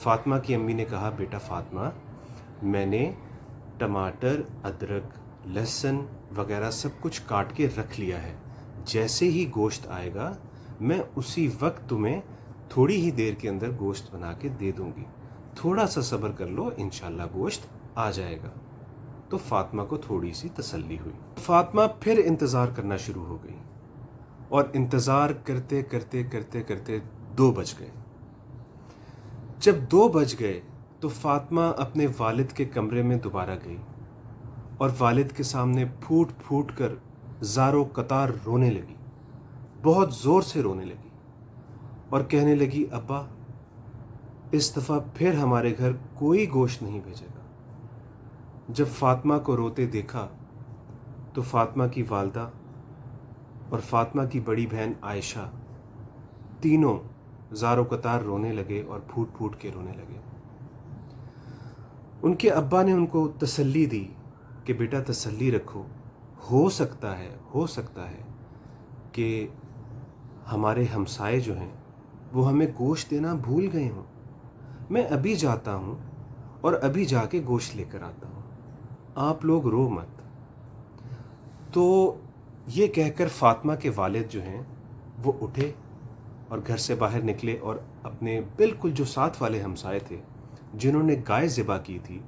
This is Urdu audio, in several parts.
فاطمہ کی امی نے کہا بیٹا فاطمہ میں نے ٹماٹر ادرک لہسن وغیرہ سب کچھ کاٹ کے رکھ لیا ہے، جیسے ہی گوشت آئے گا میں اسی وقت تمہیں تھوڑی ہی دیر کے اندر گوشت بنا کے دے دوں گی، تھوڑا سا صبر کر لو انشاءاللہ گوشت آ جائے گا۔ تو فاطمہ کو تھوڑی سی تسلی ہوئی۔ فاطمہ پھر انتظار کرنا شروع ہو گئی اور انتظار کرتے کرتے کرتے کرتے 2 بج گئے۔ جب 2 بج گئے تو فاطمہ اپنے والد کے کمرے میں دوبارہ گئی اور والد کے سامنے پھوٹ پھوٹ کر زاروں قطار رونے لگی، بہت زور سے رونے لگی اور کہنے لگی ابا اس دفعہ پھر ہمارے گھر کوئی گوشت نہیں بھیجے گا۔ جب فاطمہ کو روتے دیکھا تو فاطمہ کی والدہ اور فاطمہ کی بڑی بہن عائشہ تینوں زاروں قطار رونے لگے اور پھوٹ پھوٹ کے رونے لگے۔ ان کے ابا نے ان کو تسلی دی کہ بیٹا تسلی رکھو، ہو سکتا ہے کہ ہمارے ہمسائے جو ہیں وہ ہمیں گوشت دینا بھول گئے ہوں، میں ابھی جاتا ہوں اور ابھی جا کے گوشت لے کر آتا ہوں، آپ لوگ رو مت۔ تو یہ کہہ کر فاطمہ کے والد جو ہیں وہ اٹھے اور گھر سے باہر نکلے اور اپنے بالکل جو ساتھ والے ہمسائے تھے جنہوں نے گائے ذبح کی تھی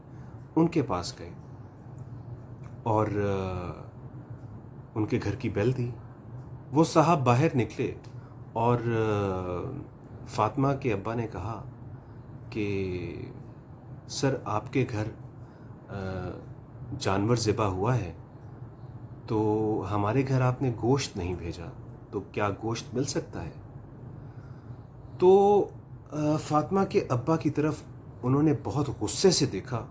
ان کے پاس گئے اور ان کے گھر کی بیل دی۔ وہ صاحب باہر نکلے اور فاطمہ کے ابا نے کہا کہ سر آپ کے گھر جانور ذبح ہوا ہے تو ہمارے گھر آپ نے گوشت نہیں بھیجا، تو کیا گوشت مل سکتا ہے؟ تو فاطمہ کے ابا کی طرف انہوں نے بہت غصے سے دیکھا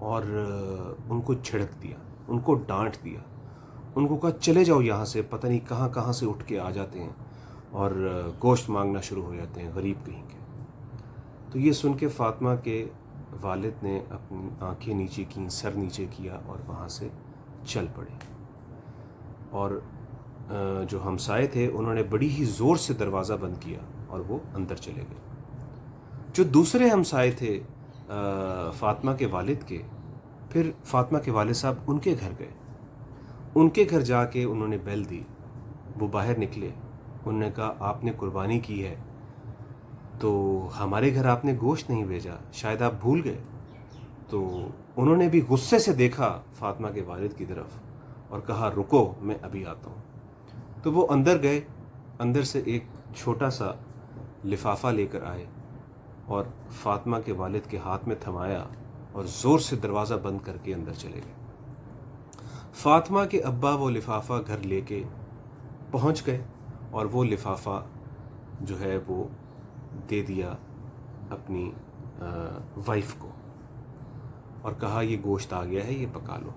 اور ان کو جھڑک دیا، ان کو ڈانٹ دیا، ان کو کہا چلے جاؤ یہاں سے، پتہ نہیں کہاں کہاں سے اٹھ کے آ جاتے ہیں اور گوشت مانگنا شروع ہو جاتے ہیں، غریب کہیں کے۔ تو یہ سن کے فاطمہ کے والد نے اپنی آنکھیں نیچے کیں، سر نیچے کیا اور وہاں سے چل پڑے، اور جو ہمسائے تھے انہوں نے بڑی ہی زور سے دروازہ بند کیا اور وہ اندر چلے گئے۔ جو دوسرے ہمسائے تھے فاطمہ کے والد کے، پھر فاطمہ کے والد صاحب ان کے گھر گئے، ان کے گھر جا کے انہوں نے بیل دی، وہ باہر نکلے، انہوں نے کہا آپ نے قربانی کی ہے تو ہمارے گھر آپ نے گوشت نہیں بھیجا، شاید آپ بھول گئے۔ تو انہوں نے بھی غصے سے دیکھا فاطمہ کے والد کی طرف اور کہا رکو میں ابھی آتا ہوں۔ تو وہ اندر گئے، اندر سے ایک چھوٹا سا لفافہ لے کر آئے اور فاطمہ کے والد کے ہاتھ میں تھمایا اور زور سے دروازہ بند کر کے اندر چلے گئے۔ فاطمہ کے ابا وہ لفافہ گھر لے کے پہنچ گئے اور وہ لفافہ جو ہے وہ دے دیا اپنی وائف کو اور کہا یہ گوشت آ گیا ہے، یہ پکا لو۔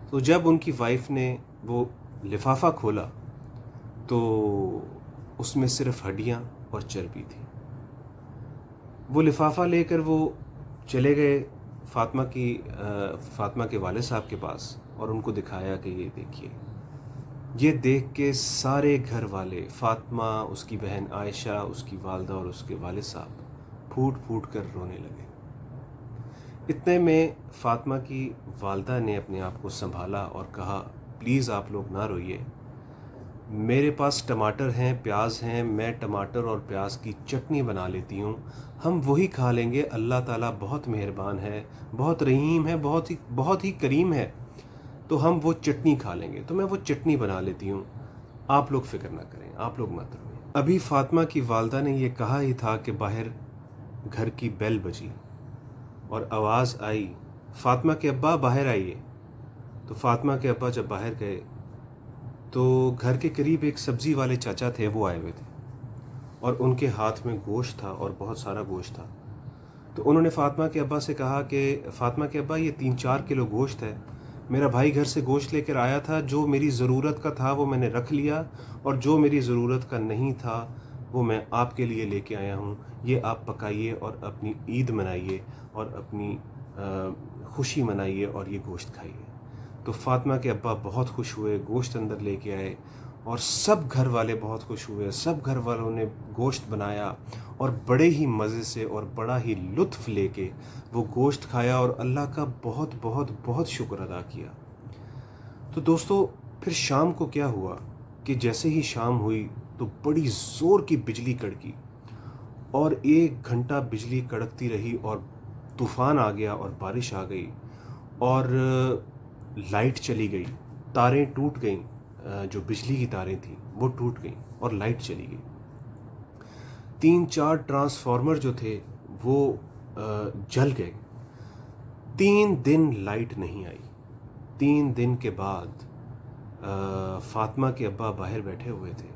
تو جب ان کی وائف نے وہ لفافہ کھولا تو اس میں صرف ہڈیاں اور چربی تھی۔ وہ لفافہ لے کر وہ چلے گئے فاطمہ کے والد صاحب کے پاس اور ان کو دکھایا کہ یہ دیکھیے۔ یہ دیکھ کے سارے گھر والے، فاطمہ، اس کی بہن عائشہ، اس کی والدہ اور اس کے والد صاحب پھوٹ پھوٹ کر رونے لگے۔ اتنے میں فاطمہ کی والدہ نے اپنے آپ کو سنبھالا اور کہا پلیز آپ لوگ نہ روئیے، میرے پاس ٹماٹر ہیں، پیاز ہیں، میں ٹماٹر اور پیاز کی چٹنی بنا لیتی ہوں، ہم وہی کھا لیں گے، اللہ تعالیٰ بہت مہربان ہے، بہت رحیم ہے، بہت ہی کریم ہے، تو ہم وہ چٹنی کھا لیں گے، تو میں وہ چٹنی بنا لیتی ہوں، آپ لوگ فکر نہ کریں، آپ لوگ مت روئیں۔ ابھی فاطمہ کی والدہ نے یہ کہا ہی تھا کہ باہر گھر کی بیل بجی اور آواز آئی فاطمہ کے ابا باہر آئیے۔ تو فاطمہ کے ابا جب باہر گئے تو گھر کے قریب ایک سبزی والے چاچا تھے، وہ آئے ہوئے تھے اور ان کے ہاتھ میں گوشت تھا اور بہت سارا گوشت تھا۔ تو انہوں نے فاطمہ کے ابا سے کہا کہ فاطمہ کے ابا یہ 3-4 کلو گوشت ہے، میرا بھائی گھر سے گوشت لے کر آیا تھا، جو میری ضرورت کا تھا وہ میں نے رکھ لیا اور جو میری ضرورت کا نہیں تھا وہ میں آپ کے لیے لے کے آیا ہوں، یہ آپ پکائیے اور اپنی عید منائیے اور اپنی خوشی منائیے اور یہ گوشت کھائیے۔ تو فاطمہ کے ابا بہت خوش ہوئے، گوشت اندر لے کے آئے اور سب گھر والے بہت خوش ہوئے، سب گھر والوں نے گوشت بنایا اور بڑے ہی مزے سے اور بڑا ہی لطف لے کے وہ گوشت کھایا اور اللہ کا بہت بہت بہت شکر ادا کیا۔ تو دوستو پھر شام کو کیا ہوا کہ جیسے ہی شام ہوئی تو بڑی زور کی بجلی کڑکی اور 1 گھنٹہ بجلی کڑکتی رہی اور طوفان آ گیا اور بارش آ گئی اور لائٹ چلی گئی، تاریں ٹوٹ گئیں، جو بجلی کی تاریں تھیں وہ ٹوٹ گئیں اور لائٹ چلی گئی۔ 3-4 ٹرانسفارمر جو تھے وہ جل گئے۔ 3 دن لائٹ نہیں آئی۔ 3 دن کے بعد فاطمہ کے ابا باہر بیٹھے ہوئے تھے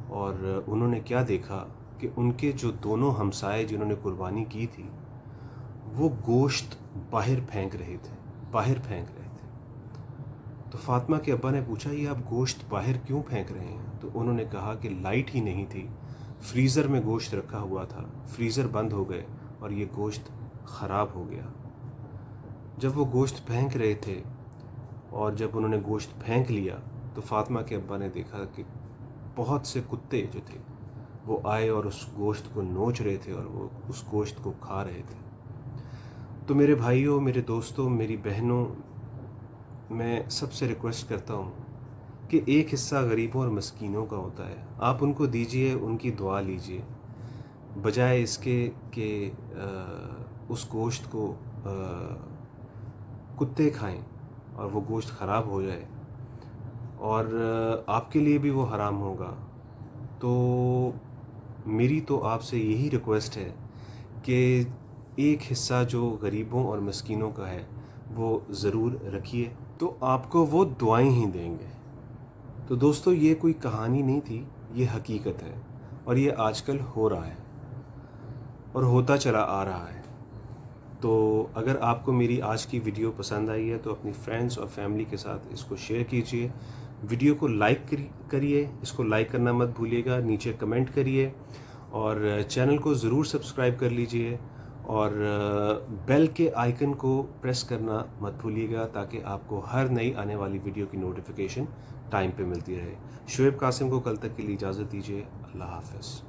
اور انہوں نے کیا دیکھا کہ ان کے جو دونوں ہمسائے جنہوں نے قربانی کی تھی وہ گوشت باہر پھینک رہے تھے۔ تو فاطمہ کے ابا نے پوچھا یہ آپ گوشت باہر کیوں پھینک رہے ہیں؟ تو انہوں نے کہا کہ لائٹ ہی نہیں تھی، فریزر میں گوشت رکھا ہوا تھا، فریزر بند ہو گئے اور یہ گوشت خراب ہو گیا۔ جب وہ گوشت پھینک رہے تھے اور جب انہوں نے گوشت پھینک لیا تو فاطمہ کے ابا نے دیکھا کہ بہت سے کتے جو تھے وہ آئے اور اس گوشت کو نوچ رہے تھے اور وہ اس گوشت کو کھا رہے تھے۔ تو میرے بھائیوں، میرے دوستوں، میری بہنوں، میں سب سے ریکویسٹ کرتا ہوں کہ ایک حصہ غریبوں اور مسکینوں کا ہوتا ہے، آپ ان کو دیجئے، ان کی دعا لیجئے، بجائے اس کے کہ اس گوشت کو کتے کھائیں اور وہ گوشت خراب ہو جائے اور آپ کے لیے بھی وہ حرام ہوگا۔ تو میری تو آپ سے یہی ریکویسٹ ہے کہ ایک حصہ جو غریبوں اور مسکینوں کا ہے وہ ضرور رکھیے، تو آپ کو وہ دعائیں ہی دیں گے۔ تو دوستو یہ کوئی کہانی نہیں تھی، یہ حقیقت ہے اور یہ آج کل ہو رہا ہے اور ہوتا چلا آ رہا ہے۔ تو اگر آپ کو میری آج کی ویڈیو پسند آئی ہے تو اپنی فرینڈز اور فیملی کے ساتھ اس کو شیئر کیجئے، ویڈیو کو لائک کریے، اس کو لائک کرنا مت بھولیے گا، نیچے کمنٹ کریے اور چینل کو ضرور سبسکرائب کر لیجئے اور بیل کے آئیکن کو پریس کرنا مت بھولیے گا تاکہ آپ کو ہر نئی آنے والی ویڈیو کی نوٹیفیکیشن ٹائم پہ ملتی رہے۔ شعیب قاسم کو کل تک کے لیے اجازت دیجیے۔ اللہ حافظ۔